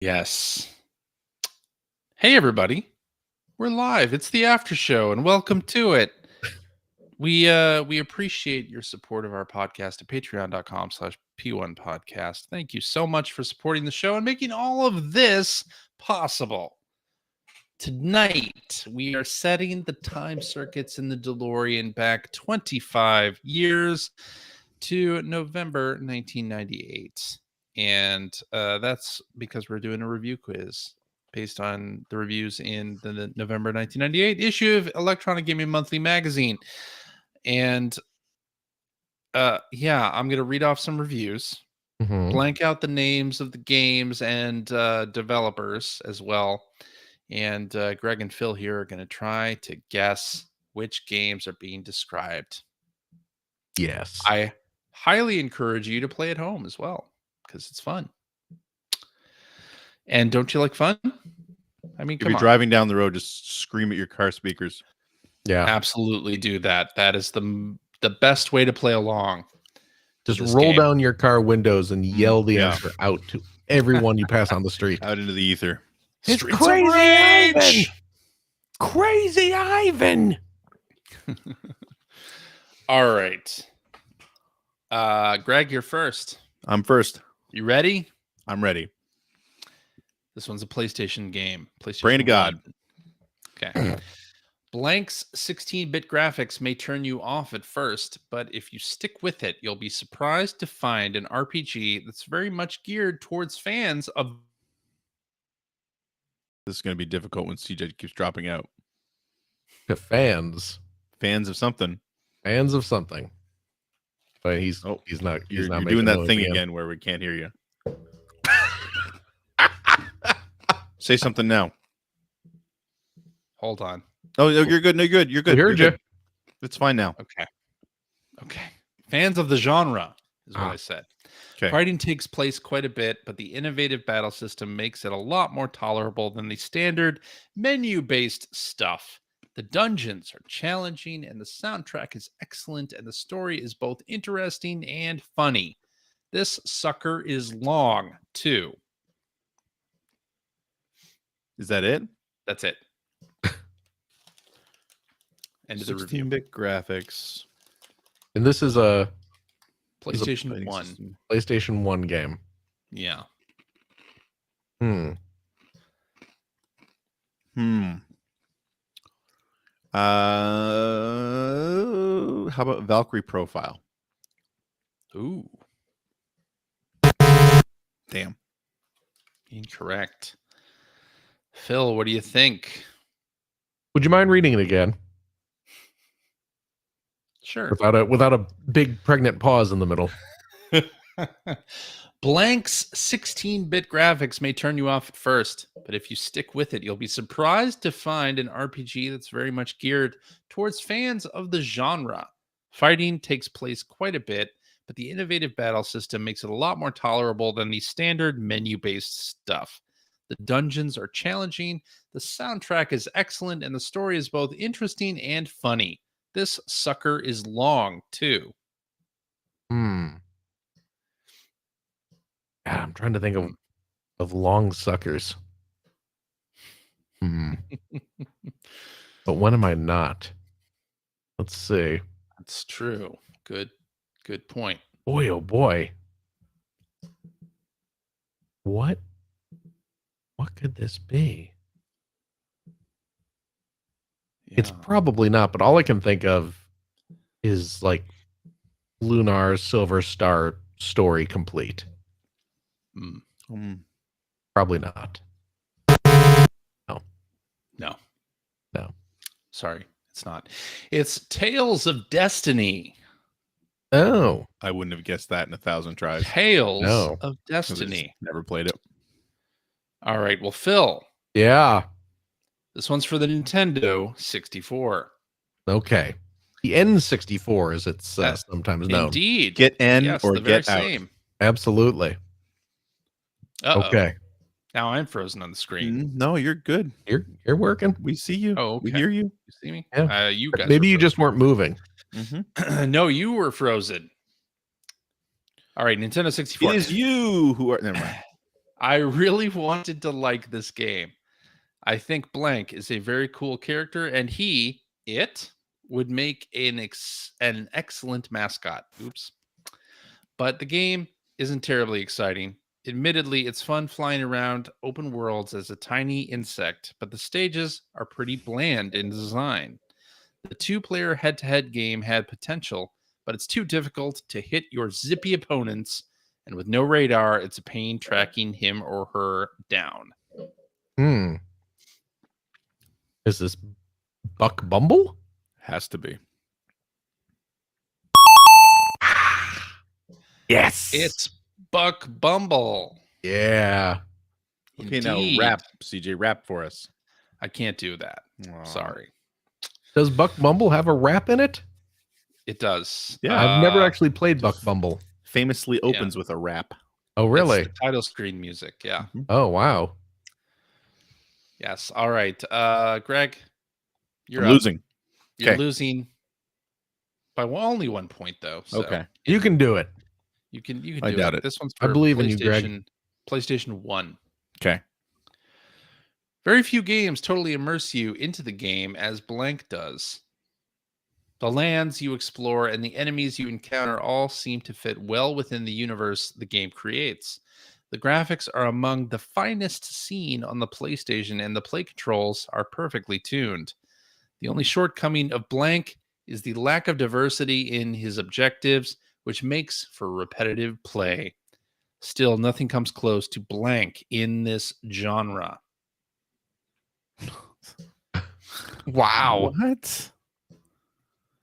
Yes. Hey, everybody. We're live. It's the Aftershow, and welcome to it. We appreciate your support of our podcast at patreon.com/P1podcast. Thank you so much for supporting the show and making all of this possible. Tonight, we are setting the time circuits in the DeLorean back 25 years to November 1998. And that's because we're doing a review quiz based on the reviews in the November 1998 issue of Electronic Gaming Monthly magazine. And I'm going to read off some reviews, blank out the names of the games and developers as well. And Greg and Phil here are going to try to guess which games are being described. Yes. I highly encourage you to play at home as well, because it's fun. And don't you like fun? I mean, if you're driving down the road, just scream at your car speakers. Yeah, absolutely do that. That is the best way to play along. Just roll down your car windows and yell the Yeah. answer out to everyone you pass on the street. Out into the ether. It's Streets Crazy of Rage! Ivan! Crazy Ivan! All right. Greg, you're first. I'm first. You ready? I'm ready. This one's a PlayStation game. PlayStation Brain of God. 1. Okay. Blank's 16-bit graphics may turn you off at first, but if you stick with it, you'll be surprised to find an RPG that's very much geared towards fans of... This is going to be difficult when CJ keeps dropping out. To fans. Fans of something. Fans of something. But he's not. You're not doing that noise thing again where we can't hear you. Say something now. Hold on. Oh, you're good. No, you're good. You're good. We heard You're you. good. It's fine now. Okay. Fans of the genre is what I said. Okay. Fighting takes place quite a bit, but the innovative battle system makes it a lot more tolerable than the standard menu-based stuff. The dungeons are challenging, and the soundtrack is excellent, and the story is both interesting and funny. This sucker is long, too. Is that it? That's it. End of the review. 16-bit graphics. And this is a PlayStation 1. PlayStation 1 game. Yeah. How about Valkyrie Profile? Ooh. Damn. Incorrect. Phil, what do you think? Would you mind reading it again? Sure. Without a big pregnant pause in the middle. Blank's 16-bit graphics may turn you off at first, but if you stick with it, you'll be surprised to find an RPG that's very much geared towards fans of the genre. Fighting takes place quite a bit, but the innovative battle system makes it a lot more tolerable than the standard menu-based stuff. The dungeons are challenging, the soundtrack is excellent, and the story is both interesting and funny. This sucker is long, too. God, I'm trying to think of long suckers. But when am I not? Let's see. That's true. Good point. Boy, oh boy. What could this be? It's probably not, but all I can think of is like Lunar Silver Star story complete. Probably not. No. Sorry, it's not. It's Tales of Destiny. Oh. I wouldn't have guessed that in 1,000 tries. Tales No. of Destiny. Never played it. All right, well, Phil, Yeah. this one's for the Nintendo 64. Okay. The N64, as it's sometimes known. Indeed. Get N Yes, or the very get out. same. Absolutely. Uh-oh. Okay. Now I'm frozen on the screen. No, you're good. You're working. We see you. Oh, okay. We hear you. You see me? Yeah. You guys Maybe were you just weren't moving. frozen. No, you were frozen. All right, Nintendo 64. It is you who are. Never mind. I really wanted to like this game. I think Blank is a very cool character, and it would make an excellent mascot. Oops. But the game isn't terribly exciting. Admittedly, it's fun flying around open worlds as a tiny insect, but the stages are pretty bland in design. The two-player head-to-head game had potential, but it's too difficult to hit your zippy opponents, and with no radar, it's a pain tracking him or her down. Hmm. Is this Buck Bumble? Has to be. Yes. It's Buck Bumble. Yeah. Okay, Indeed. now rap, CJ, rap for us. I can't do that. Aw. Sorry. Does Buck Bumble have a rap in it? It does. Yeah. I've never actually played Buck Bumble. Famously opens with a rap. Oh, It's really? the title screen music. Yeah. Oh, wow. Yes. All right. Greg, you're I'm up. losing. You're Okay. losing by only 1 point, though. So Okay. You can do it. You can I do doubt it. it. This one's I for believe in you, Greg. PlayStation 1. Okay. Very few games totally immerse you into the game as Blank does. The lands you explore and the enemies you encounter all seem to fit well within the universe the game creates. The graphics are among the finest seen on the PlayStation, and the play controls are perfectly tuned. The only shortcoming of Blank is the lack of diversity in his objectives, which makes for repetitive play. Still, nothing comes close to Blank in this genre. Wow. What?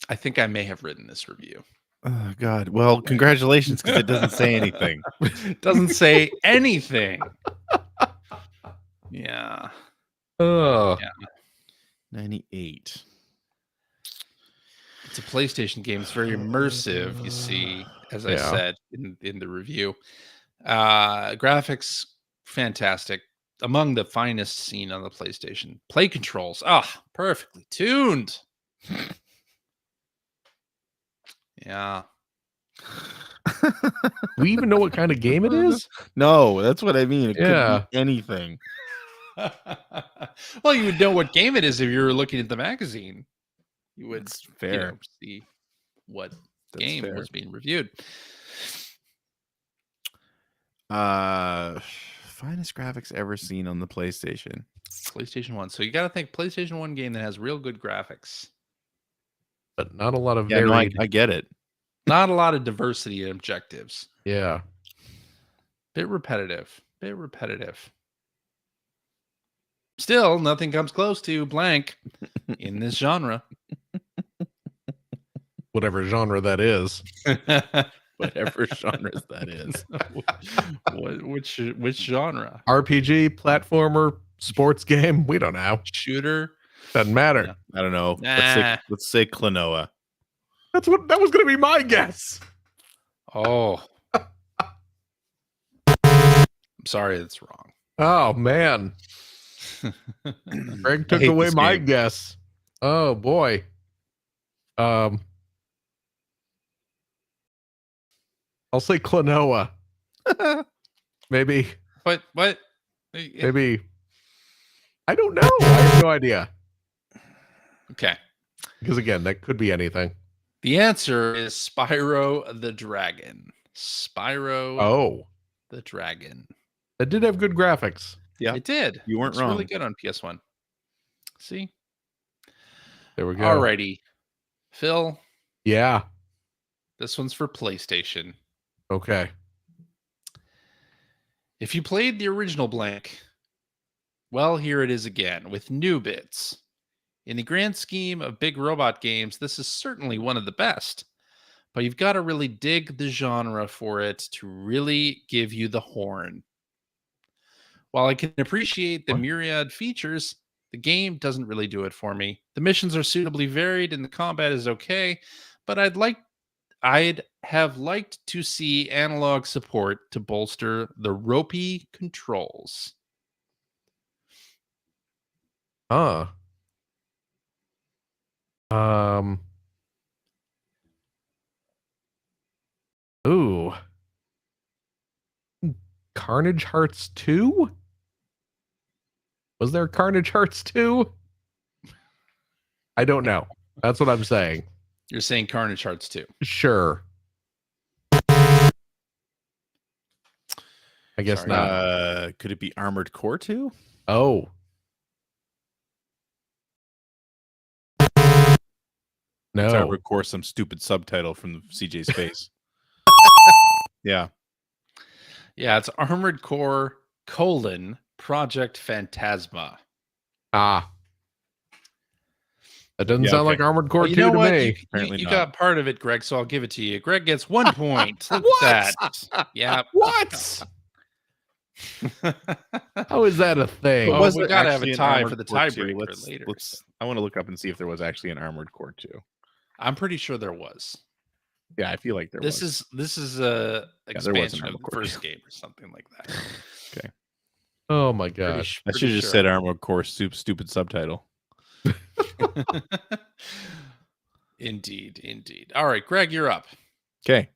I think I may have written this review. Oh, God. Well, congratulations, because it doesn't say anything. It doesn't say anything. Yeah. Oh. Yeah. 98. It's a PlayStation game. It's very immersive, you see, as I Yeah. said in the review. Graphics, fantastic. Among the finest seen on the PlayStation. Play controls, perfectly tuned. Yeah. Do we even know what kind of game it is? No, that's what I mean. It Yeah. could be anything. Well, you would know what game it is if you were looking at the magazine. You would It's fair. see what That's game fair. was being reviewed. Finest graphics ever seen on the PlayStation. PlayStation 1. So you got to think PlayStation 1 game that has real good graphics. But not a lot of Yeah, no, varied. I get it. Not a lot of diversity in objectives. Yeah. Bit repetitive. Still, nothing comes close to Blank in this genre. Whatever genre that is. Whatever genres that is. Which genre? RPG, platformer, sports game. We don't know. Shooter? Doesn't matter. Yeah. I don't know. Nah. Let's say Klonoa. That was gonna be my guess. Oh. I'm sorry, that's wrong. Oh man. Greg took hate away this my game. guess. Oh boy. I'll say Klonoa. Maybe. What? Maybe. I don't know. I have no idea. Okay. Because again, that could be anything. The answer is Spyro the Dragon. Spyro Oh, the Dragon. that did have good graphics. Yeah. It did. You weren't It's really wrong. good on PS1. See? There we go. Alrighty. Phil, Yeah. this one's for PlayStation. Okay. If you played the original Blank, well, here it is again with new bits. In the grand scheme of big robot games, this is certainly one of the best. But you've got to really dig the genre for it to really give you the horn. While I can appreciate the What? myriad features, the game doesn't really do it for me. The missions are suitably varied and the combat is okay, but I'd have liked to see analog support to bolster the ropey controls. Huh. Ooh. Carnage Hearts 2? Was there Carnage Hearts 2? I don't know. That's what I'm saying. You're saying Carnage Hearts 2. Sure. I guess Sorry. not. Could it be Armored Core 2? Oh. It's No. Armored Core, some stupid subtitle from CJ's face. Yeah. Yeah, it's Armored Core Project Phantasma. Ah. That doesn't Yeah, sound okay. like Armored Core Well, 2 to me. Apparently You not. got part of it, Greg, so I'll give it to you. Greg gets 1 point. Look at that. Yeah. What? How is that a thing? Oh, we gotta have a actually an tie Armored for the Core 2? tiebreaker later. I want to look up and see if there was actually an Armored Core 2. I'm pretty sure there was. Yeah, I feel like there was. This is a there was an expansion of Armored the Core first 2. game or something like that. Okay. Oh my gosh. I should have just said Armored Core stupid subtitle. Indeed. All right, Greg, you're up. Okay.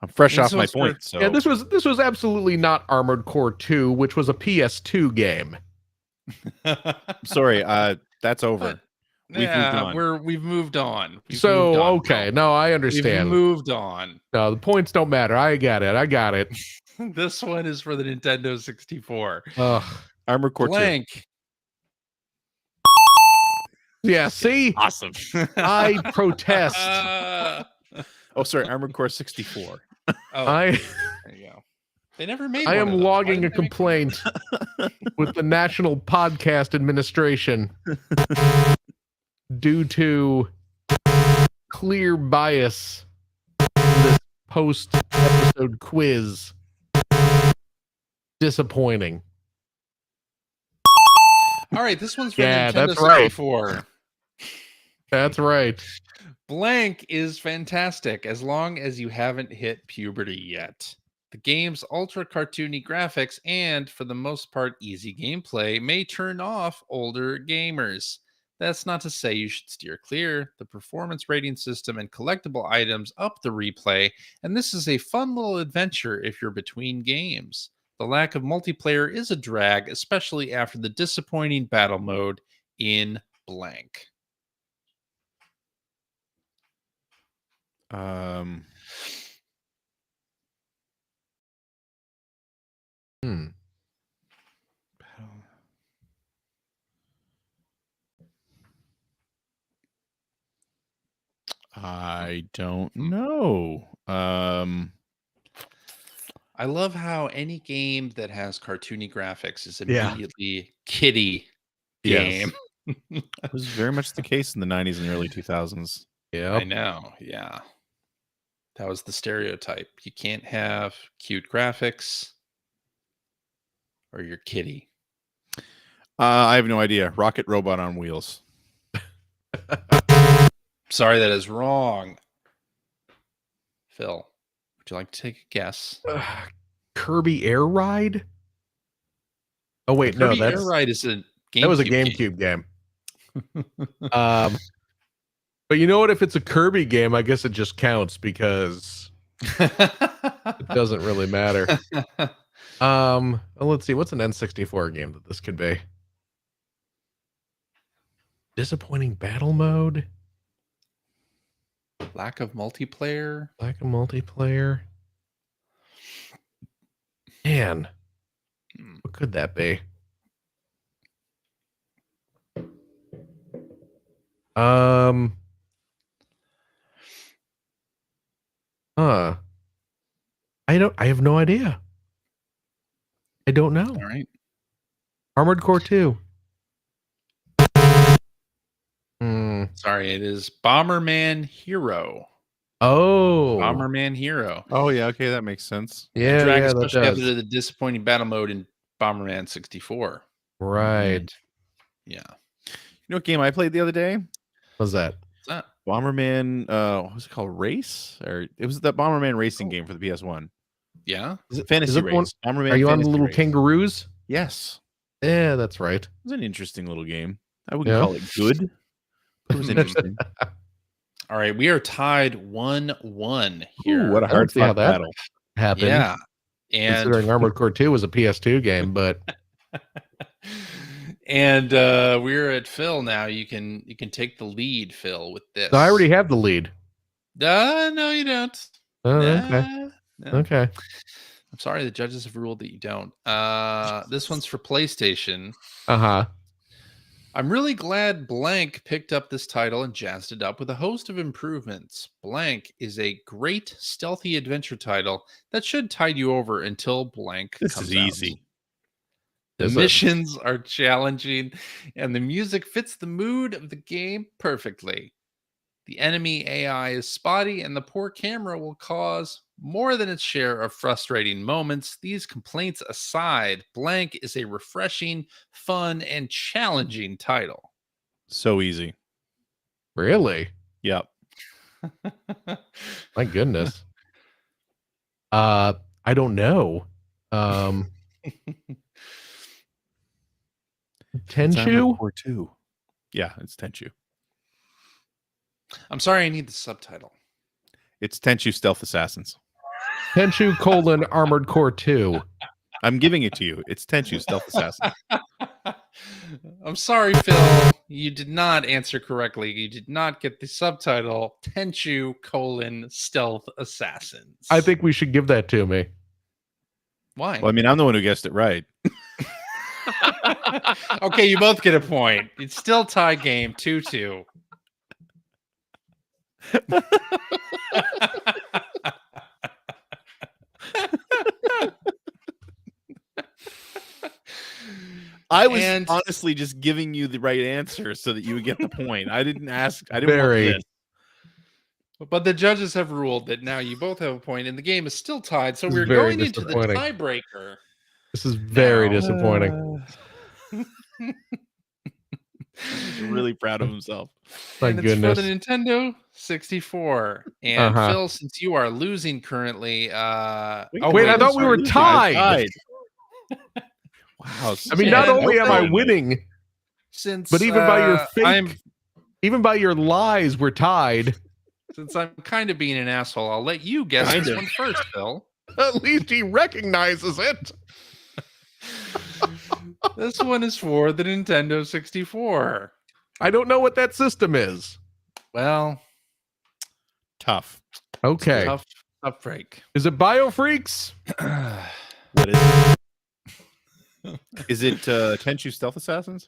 I'm fresh And off so my it's for- point. So Yeah, this was absolutely not Armored Core 2, which was a PS2 game. sorry, that's over. We've moved on. We've moved on. Okay, no, I We've understand. moved on. No, the points don't matter. I got it. This one is for the Nintendo 64. Ugh. Armored Core 2. Blank. Yeah, see? Awesome. I protest. Oh, sorry, Armored Core 64. I there you go. They never made I one am of those. Why logging didn't a they make complaint with the National Podcast Administration due to clear bias in this post-episode quiz. Disappointing. one? All right, this one's for Yeah, Nintendo that's right. 64. That's right. Blank is fantastic as long as you haven't hit puberty yet. The game's ultra cartoony graphics and, for the most part, easy gameplay may turn off older gamers. That's not to say you should steer clear. The performance rating system and collectible items up the replay, and this is a fun little adventure if you're between games. The lack of multiplayer is a drag, especially after the disappointing battle mode in Blank. I don't know. I love how any game that has cartoony graphics is Yeah. immediately kiddie Yes. game. It was very much the case in the 90s and early 2000s. I Yep. know, yeah. That was the stereotype. You can't have cute graphics or you're kiddie. I have no idea. Rocket Robot on Wheels. Sorry, that is wrong. Phil, would you like to take a guess? Kirby Air Ride? Oh wait, Kirby no, Air Ride is a GameCube that was a game. GameCube game. But you know what? If it's a Kirby game, I guess it just counts because it doesn't really matter. Well, let's see. What's an N64 game that this could be? Disappointing battle mode? Lack of multiplayer? Lack of multiplayer? Man, what could that be? I have no idea. I don't know. All right. Armored Core 2. Sorry, it is Bomberman Hero. Oh. Bomberman Hero. Oh, yeah. Okay, that makes sense. Yeah, Drag yeah, that especially does. after the disappointing battle mode in Bomberman 64. Right. Yeah. You know what game I played the other day? What's that? What's that? Bomberman, what was it called? Race? Or it was that Bomberman racing game for the PS1. Yeah. Is it Fantasy it Race. one- Bomberman Are you on the Fantasy little Race. kangaroos? Yes. Yeah, that's right. It was an interesting little game. I wouldn't Yeah. call it good. It was interesting. All right. We are tied 1-1 here. Ooh, what a I don't hard see how fought that battle. happened. Yeah. And Considering Armored Core 2 was a PS2 game, but and we're at Phil now. You can take the lead, Phil, with this. I already have the lead. No, you don't. Oh, Nah, okay. no. Okay. I'm sorry, the judges have ruled that you don't. This one's for PlayStation. Uh-huh. I'm really glad Blank picked up this title and jazzed it up with a host of improvements. Blank is a great stealthy adventure title that should tide you over until Blank This comes is out. easy. The Is it? missions are challenging, and the music fits the mood of the game perfectly. The enemy AI is spotty, and the poor camera will cause more than its share of frustrating moments. These complaints aside, Blank is a refreshing, fun, and challenging title. So easy. Really? Yep. My goodness. I don't know. Tenchu? Or 2. Yeah, it's Tenchu. I'm sorry, I need the subtitle. It's Tenchu Stealth Assassins. Tenchu Armored Core 2. I'm giving it to you. It's Tenchu Stealth Assassins. I'm sorry, Phil. You did not answer correctly. You did not get the subtitle Tenchu Stealth Assassins. I think we should give that to me. Why? Well, I mean, I'm the one who guessed it right. Okay, you both get a point. It's still tie game 2-2. I was And- honestly just giving you the right answer so that you would get the point. I didn't ask. I didn't Very. want this. But the judges have ruled that now you both have a point and the game is still tied. So This is we're very going into the disappointing. tiebreaker. This is very Now- disappointing. He's really proud of himself. My And goodness. it's for the Nintendo 64. And Uh-huh. Phil, since you are losing currently, wait, I thought we were tied. Wow. I mean, Yeah, not only am I okay. winning, Since but even by your I'm fake, even by your lies, we're tied. since I'm kind of being an asshole, I'll let you guess Kind this of. one first, Phil. At least he recognizes it. This one is for the Nintendo 64. I don't know what that system is. Well, Tough. Okay. tough break. Is it BioFreaks? What is it? Is it Tenchu Stealth Assassins?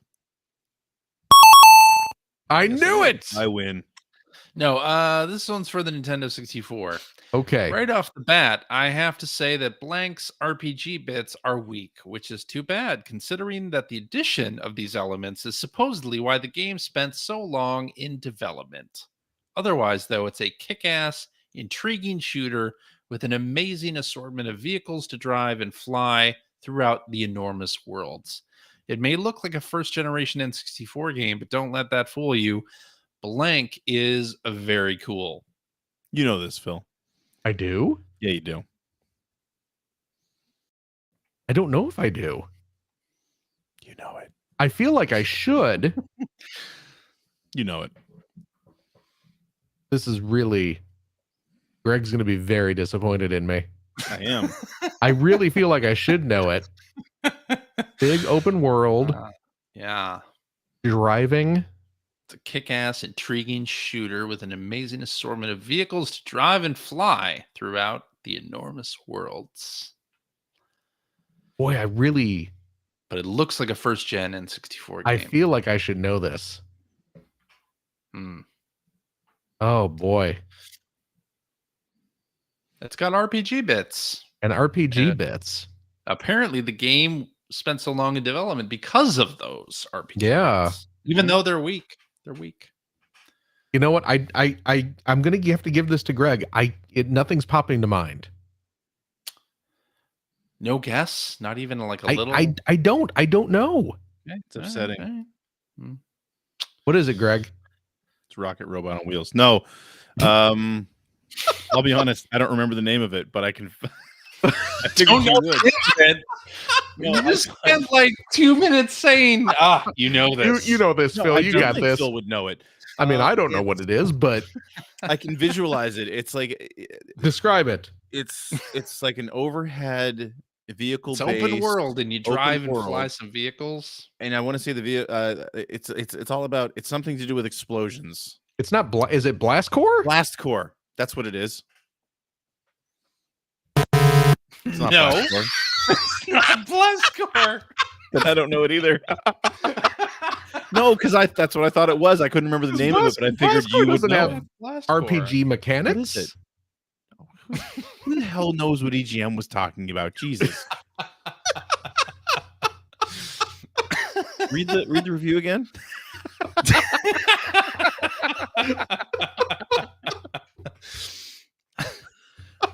I knew it. I win. No, this one's for the Nintendo 64. Okay. Right off the bat, I have to say that Blank's RPG bits are weak, which is too bad, considering that the addition of these elements is supposedly why the game spent so long in development. Otherwise, though, it's a kick-ass, intriguing shooter with an amazing assortment of vehicles to drive and fly throughout the enormous worlds. It may look like a first-generation N64 game, but don't let that fool you. Blank is very cool. You know this, Phil. I do? Yeah, you do. I don't know if I do. You know it. I feel like I should. You know it. This is really... Greg's going to be very disappointed in me. I am. I really feel like I should know it. Big open world, Yeah. driving. It's a kick-ass, intriguing shooter with an amazing assortment of vehicles to drive and fly throughout the enormous worlds. Boy, I really... But it looks like a first-gen N64 game. I feel like I should know this. Hmm. Oh, boy. It's got RPG bits. And RPG Yeah. bits. Apparently, the game spent so long in development because of those RPG Yeah. bits. Even though they're weak. They're weak. You know what? I'm going to have to give this to Greg. Nothing's popping to mind. No guess? Not even like a I little? don't know. Okay, It's upsetting. okay. What is it, Greg? It's Rocket Robot on Wheels. No. I'll be honest. I don't remember the name of it, but I can. I figured Don't you know would. it. No, You I- just spent like 2 minutes saying, you know this. You know this, No, Phil. I You don't got think this. Phil would know it. I mean, I don't know what it is, but I can visualize it. It's like describe it. it's like an overhead vehicle. It's open world, and you drive and fly world. some vehicles. And I want to say it's all about, it's something to do with explosions. It's not. Is it Blast Core? Blast Core. That's what it is. It's not No. Blast Core. It's not Blast Core. But I don't know it either. No, because that's what I thought it was. I couldn't remember the name of it, but I figured you would know. have Blast Core. RPG mechanics. What is it? Who the hell knows what EGM was talking about? Jesus. read the review again.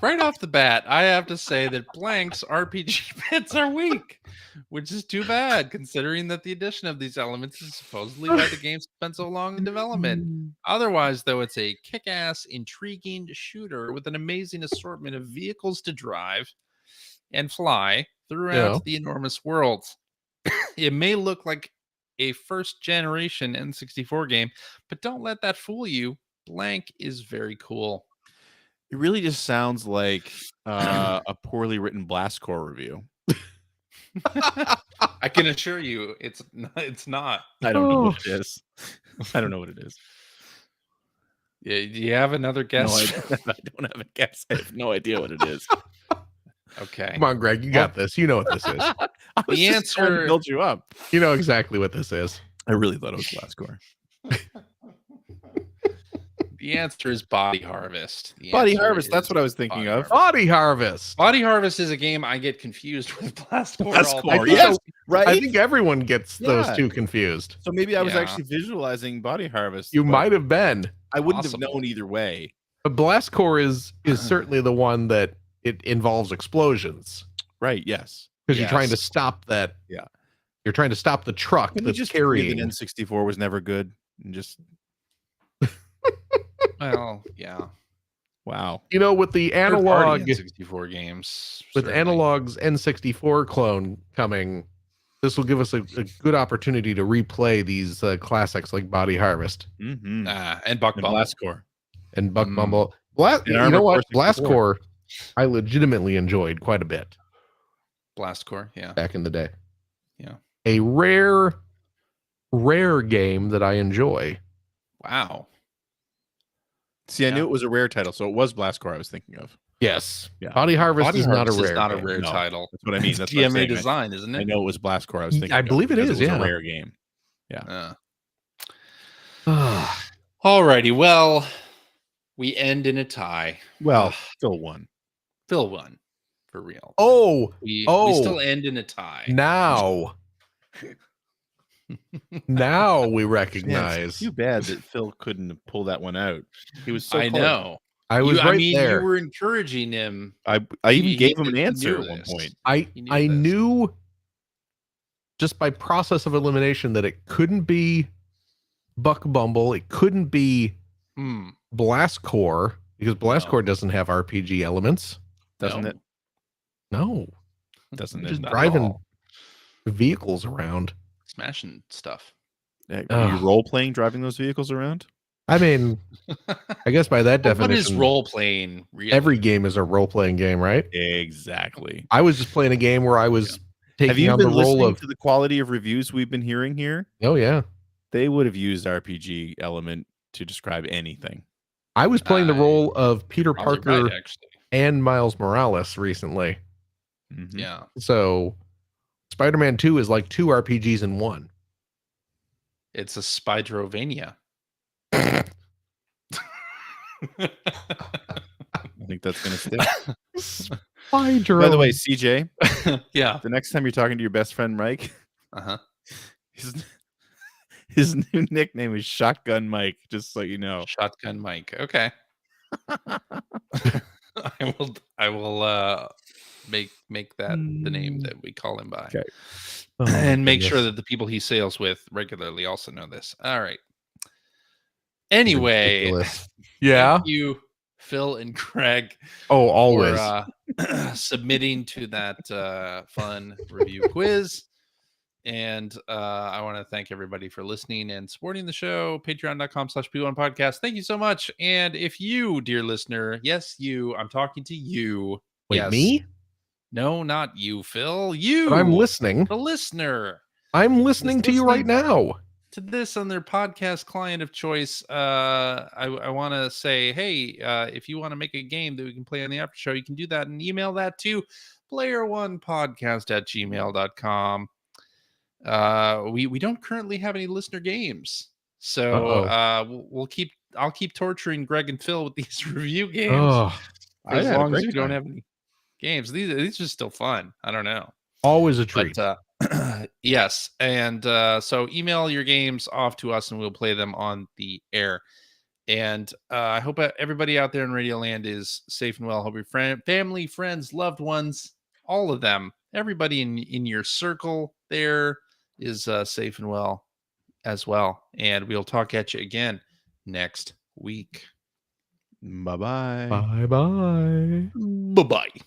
Right off the bat, I have to say that Blank's RPG bits are weak, which is too bad considering that the addition of these elements is supposedly why the game spent so long in development. Otherwise, though, it's a kick-ass, intriguing shooter with an amazing assortment of vehicles to drive and fly throughout the enormous world. It may look like a first-generation N64 game, but don't let that fool you. Blank is very cool. It really just sounds like a poorly written Blast Core review. I can assure you, it's not. I don't know what it is. I don't know what it is. Yeah, do you have another guess? No, I don't have a guess. I have no idea what it is. Okay. Come on, Greg. You got this. You know what this is. I was The just trying to answer- build you up. You know exactly what this is. I really thought it was Blast Core. The answer is Body Harvest. The Body answer Harvest. That's is what I was thinking Body of. Harvest. Body Harvest. Body Harvest is a game I get confused with Blast Core. Blast all the Core, time. yes, right. I think everyone gets those Yeah. two confused. So maybe I was Yeah. actually visualizing Body Harvest. You but might have been. I wouldn't Possible. have known either way. But Blast Core is certainly the one that it involves explosions Right? Yes. because you're trying to Yes. stop that. Yeah. You're trying to stop the truck Can we that's just agree carrying. that N64 was never good? And just Well, yeah. wow. You know, with the analog, 64 games. with certainly. analog's N64 clone coming, this will give us a good opportunity to replay these classics like Body Harvest Mm-hmm. And Buck And Bumble. Blast Core. and Buck Mm. Bumble. And You Armored know Core what? Blast 64. Core, I legitimately enjoyed quite a bit Blast Core, yeah. back in the day. Yeah. A rare game that I enjoy. Wow. See, I Yeah. knew it was a rare title, so it was Blast Core I was thinking of. Yes. Yeah. Body Harvest Body is Harvest not a is rare. not a game. rare No. title. That's what I mean. It's That's what I'm DMA saying. design, isn't I it? know it was Blast Core I was thinking. I of believe it because is, was yeah. a rare game. Alrighty, well, we end in a tie. Well, still one. Phil won for real. Oh, we oh. still end in a tie. now we Man, recognize. it's too bad that Phil couldn't pull that one out. He was so I close. know. I was right there. You were encouraging him. I He- even he gave him an knew answer at one this. point. I He knew I this. knew just by process of elimination that it couldn't be Buck Bumble. It couldn't be Hmm. Blast Core because Blast No. Core doesn't have RPG elements. Doesn't No. it? No, Doesn't just it? Not at driving all. vehicles around. Smashing stuff. Are you Ugh. role playing driving those vehicles around? I mean, I guess by that What is definition, role playing? Really? every game is a role playing game, right? Exactly. I was just playing a game where I was Have taking you on been the role listening of. to the quality of reviews we've been hearing here? Oh yeah, They would have used RPG element to describe anything. I was playing the role of Peter Probably Parker right, actually. and Miles Morales recently. Mhm. Yeah. So Spider-Man 2 is like two RPGs in one. It's a Spydrovania. I think that's going to stick. Spider. By the way, CJ, yeah. the next time you're talking to your best friend Mike, Uh-huh. his new nickname is Shotgun Mike, just so you know. Shotgun Mike. Okay. I will make that the name that we call him by. Okay. Oh, my And make sure goodness. that the people he sails with regularly also know this. All right. Anyway, Ridiculous. Yeah. thank you, Phil and Craig, Oh, for always. submitting to that fun review quiz. And I want to thank everybody for listening and supporting the show. Patreon.com/P1Podcast. Thank you so much. And if you, dear listener, yes, you, I'm talking to you. Wait, yes. me? No, not you, Phil. You. But I'm listening. The listener. I'm listening to you right now. To this on their podcast client of choice. I want to say, hey, if you want to make a game that we can play on the after show, you can do that and email that to player1podcast@gmail.com. We don't currently have any listener games, so I'll keep torturing Greg and Phil with these review games for as long as we don't have any games. These are still fun. I don't know. Always a treat. But, yes, and so email your games off to us, and we'll play them on the air. And I hope everybody out there in Radio Land is safe and well. Hope your family, friends, loved ones, all of them, everybody in your circle there is safe and well as well. And we'll talk at you again next week. Bye-bye. Bye-bye. Bye-bye.